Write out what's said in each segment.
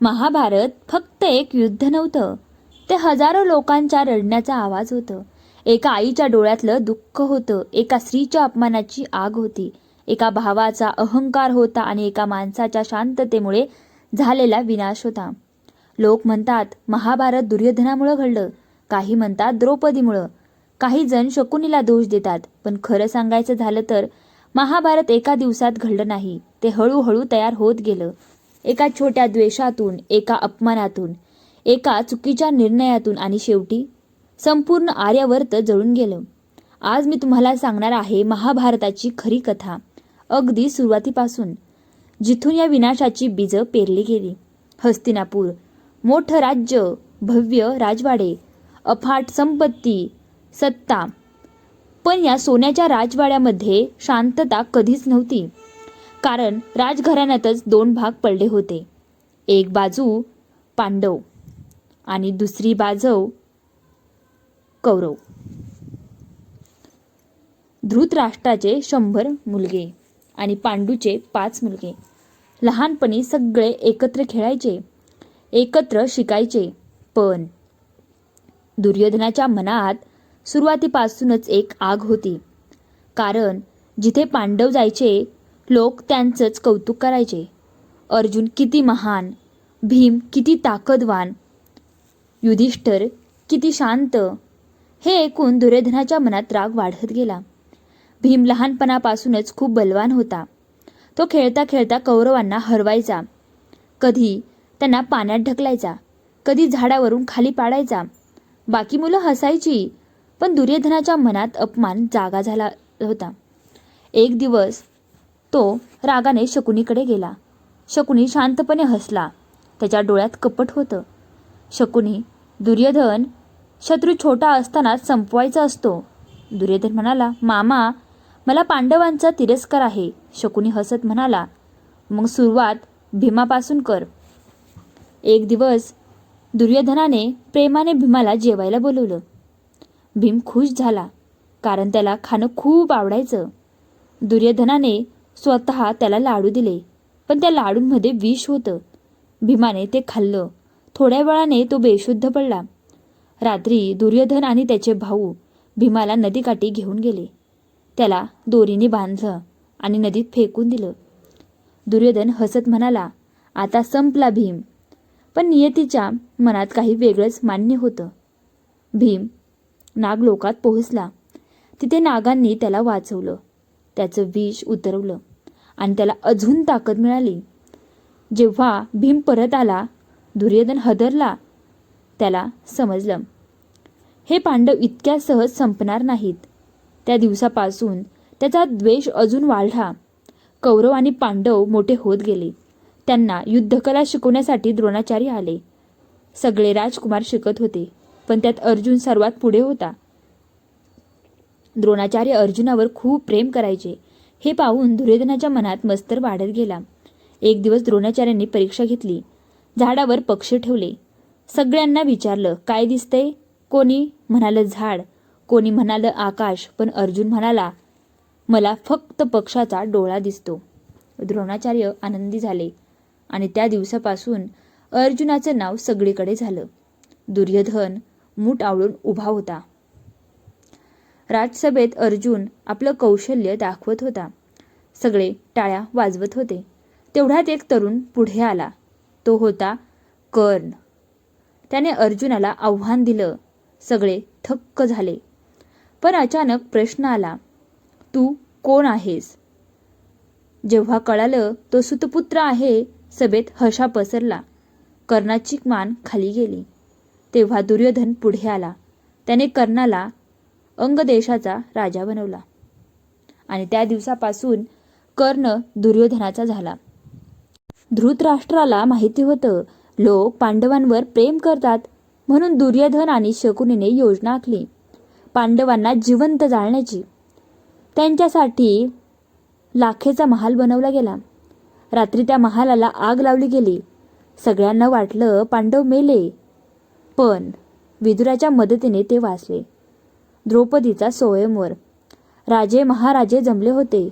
महाभारत फक्त एक युद्ध नव्हतं, ते हजारो लोकांच्या रडण्याचा आवाज होतं. एका आईच्या डोळ्यातलं दुःख होतं, एका स्त्रीच्या अपमानाची आग होती, एका भावाचा अहंकार होता आणि एका माणसाच्या शांततेमुळे झालेला विनाश होता. लोक म्हणतात महाभारत दुर्योधनामुळे घडलं, काही म्हणतात द्रौपदीमुळं, काही जण शकुनीला दोष देतात. पण खरं सांगायचं झालं तर महाभारत एका दिवसात घडलं नाही, ते हळूहळू तयार होत गेलं. एका छोट्या द्वेषातून, एका अपमानातून, एका चुकीच्या निर्णयातून आणि शेवटी संपूर्ण आर्यावर्त जळून गेलं. आज मी तुम्हाला सांगणार आहे महाभारताची खरी कथा, अगदी सुरुवातीपासून, जिथून या विनाशाची बीजं पेरली गेली. हस्तिनापूर, मोठं राज्य, भव्य राजवाडे, अफाट संपत्ती, सत्ता, पण या सोन्याच्या राजवाड्यामध्ये शांतता कधीच नव्हती. कारण राजघराण्यातच दोन भाग पडले होते. एक बाजू पांडव आणि दुसरी बाजू कौरव. धृतराष्ट्राचे 100 मुलगे आणि पांडूचे 5 मुलगे. लहानपणी सगळे एकत्र खेळायचे, एकत्र शिकायचे. पण दुर्योधनाच्या मनात सुरुवातीपासूनच एक आग होती. कारण जिथे पांडव जायचे, लोक त्यांचंच कौतुक करायचे. अर्जुन किती महान, भीम किती ताकदवान, युधिष्ठिर किती शांत. हे ऐकून दुर्योधनाच्या मनात राग वाढत गेला. भीम लहानपणापासूनच खूप बलवान होता. तो खेळता खेळता कौरवांना हरवायचा. कधी त्यांना पाण्यात ढकलायचा, कधी झाडावरून खाली पाडायचा. बाकी मुलं हसायची, पण दुर्योधनाच्या मनात अपमान जागा झाला होता. एक दिवस तो रागाने शकुनीकडे गेला. शकुनी शांतपणे हसला, त्याच्या डोळ्यात कपट होतं. शकुनी, दुर्योधन, शत्रू छोटा असतानाच संपवायचा असतो. दुर्योधन म्हणाला, मामा, मला पांडवांचा तिरस्कार आहे. शकुनी हसत म्हणाला, मग सुरुवात भीमापासून कर. एक दिवस दुर्योधनाने प्रेमाने भीमाला जेवायला बोलवलं. भीम खुश झाला, कारण त्याला खाणं खूप आवडायचं. दुर्योधनाने स्वतः त्याला लाडू दिले, पण त्या लाडूंमध्ये विष होतं. भीमाने ते खाल्लं. थोड्या वेळाने तो बेशुद्ध पडला. रात्री दुर्योधन आणि त्याचे भाऊ भीमाला नदीकाठी घेऊन गेले. त्याला दोरीने बांधलं आणि नदीत फेकून दिलं. दुर्योधन हसत म्हणाला, आता संपला भीम. पण नियतीच्या मनात काही वेगळंच मान्य होतं. भीम नागलोकात पोहोचला. तिथे नागांनी त्याला वाचवलं, त्याचं विष उतरवलं आणि त्याला अजून ताकद मिळाली. जेव्हा भीम परत आला, दुर्योधन हादरला. त्याला समजलं, हे पांडव इतक्या सहज संपणार नाहीत. त्या दिवसापासून त्याचा द्वेष अजून वाढला. कौरव आणि पांडव मोठे होत गेले. त्यांना युद्धकला शिकवण्यासाठी द्रोणाचार्य आले. सगळे राजकुमार शिकत होते, पण त्यात अर्जुन सर्वात पुढे होता. द्रोणाचार्य अर्जुनावर खूप प्रेम करायचे. हे पाहून दुर्योधनाच्या मनात मत्सर वाढत गेला. एक दिवस द्रोणाचार्यांनी परीक्षा घेतली. झाडावर पक्षी ठेवले. सगळ्यांना विचारलं, काय दिसतंय? कोणी म्हणालं झाड, कोणी म्हणालं आकाश, पण अर्जुन म्हणाला, मला फक्त पक्षाचा डोळा दिसतो. द्रोणाचार्य आनंदी झाले आणि त्या दिवसापासून अर्जुनाचं नाव सगळीकडे झालं. दुर्योधन मूठ आवळून उभा होता. राजसभेत अर्जुन आपलं कौशल्य दाखवत होता. सगळे टाळ्या वाजवत होते. तेवढ्यात एक तरुण पुढे आला. तो होता कर्ण. त्याने अर्जुनाला आव्हान दिलं. सगळे थक्क झाले. पण अचानक प्रश्न आला, तू कोण आहेस? जेव्हा कळालं तो सुतपुत्र आहे, सभेत हशा पसरला. कर्णाची मान खाली गेली. तेव्हा दुर्योधन पुढे आला. त्याने कर्णाला अंगदेशाचा राजा बनवला आणि त्या दिवसापासून कर्ण दुर्योधनाचा झाला. धृतराष्ट्राला माहिती होतं, लोक पांडवांवर प्रेम करतात, म्हणून दुर्योधन आणि शकुनीने योजना आखली पांडवांना जिवंत जाळण्याची. त्यांच्यासाठी लाखेचा महाल बनवला गेला. रात्री त्या महालाला आग लावली गेली. सगळ्यांना वाटलं पांडव मेले, पण विदुराच्या मदतीने ते वाचले. द्रौपदीचा स्वयंवर. राजे महाराजे जमले होते.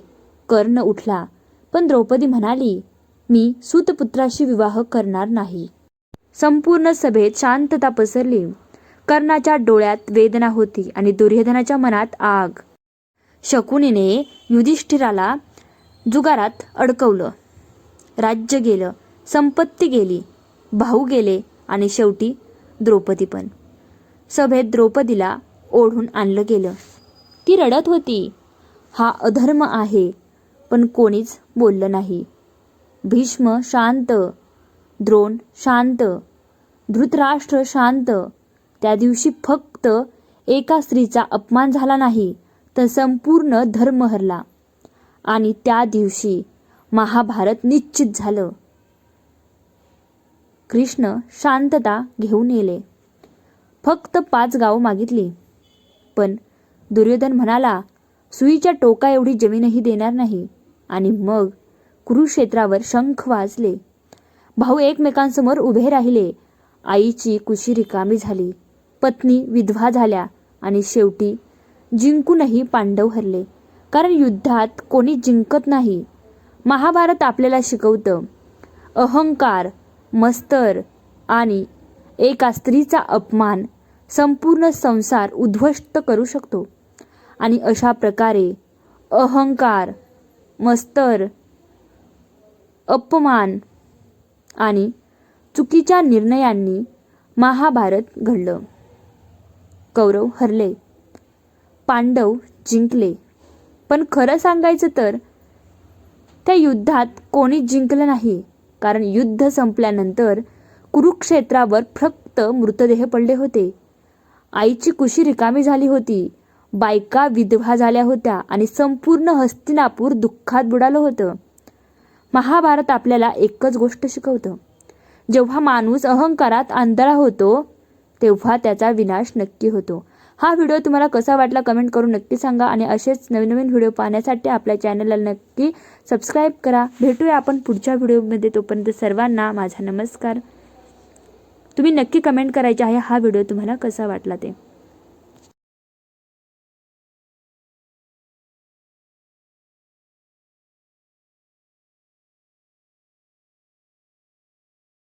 कर्ण उठला, पण द्रौपदी म्हणाली, मी सूतपुत्राशी विवाह करणार नाही. संपूर्ण सभेत शांतता पसरली. कर्णाच्या डोळ्यात वेदना होती आणि दुर्योधनाच्या मनात आग. शकुनीने युधिष्ठिराला जुगारात अडकवलं. राज्य गेलं, संपत्ती गेली, भाऊ गेले आणि शेवटी द्रौपदी पण. सभेत द्रौपदीला ओढून आणलं गेलं. ती रडत होती. हा अधर्म आहे, पण कोणीच बोललं नाही. भीष्म शांत, द्रोण शांत, धृतराष्ट्र शांत. त्या दिवशी फक्त एका स्त्रीचा अपमान झाला नाही, तर संपूर्ण धर्म हरला. आणि त्या दिवशी महाभारत निश्चित झालं. कृष्ण शांतता घेऊन येले. फक्त 5 गावं मागितली. पण दुर्योधन म्हणाला, सुईच्या टोका एवढी जमीनही देणार नाही. आणि मग कुरुक्षेत्रावर शंख वाजले. भाऊ एकमेकांसमोर उभे राहिले. आईची कुशी रिकामी झाली. पत्नी विधवा झाल्या आणि शेवटी जिंकूनही पांडव हरले. कारण युद्धात कोणी जिंकत नाही. महाभारत आपल्याला शिकवतं, अहंकार, मत्सर आणि एका स्त्रीचा अपमान संपूर्ण संसार उद्ध्वस्त करू शकतो. आणि अशा प्रकारे अहंकार, मत्सर, अपमान आणि चुकीच्या निर्णयांनी महाभारत घडलं. कौरव हरले, पांडव जिंकले. पण खरं सांगायचं तर त्या युद्धात कोणीच जिंकलं नाही. कारण युद्ध संपल्यानंतर कुरुक्षेत्रावर फक्त मृतदेह पडले होते. आईची कुशी रिकामी झाली होती, बायका विधवा झाल्या होत्या आणि संपूर्ण हस्तिनापूर दुःखात बुडालं होतं. महाभारत आपल्याला एकच गोष्ट शिकवतं, जेव्हा माणूस अहंकारात आंधळा होतो तेव्हा त्याचा विनाश नक्की होतो. हा व्हिडिओ तुम्हाला कसा वाटला कमेंट करून नक्की सांगा. आणि असेच नवीन नवीन व्हिडिओ पाहण्यासाठी आपल्या चॅनलला नक्की सबस्क्राईब करा. भेटूया आपण पुढच्या व्हिडिओमध्ये. तोपर्यंत सर्वांना माझा नमस्कार. तुम्ही नक्की कमेंट करायचे आहे हा व्हिडिओ तुम्हाला कसा वाटला ते.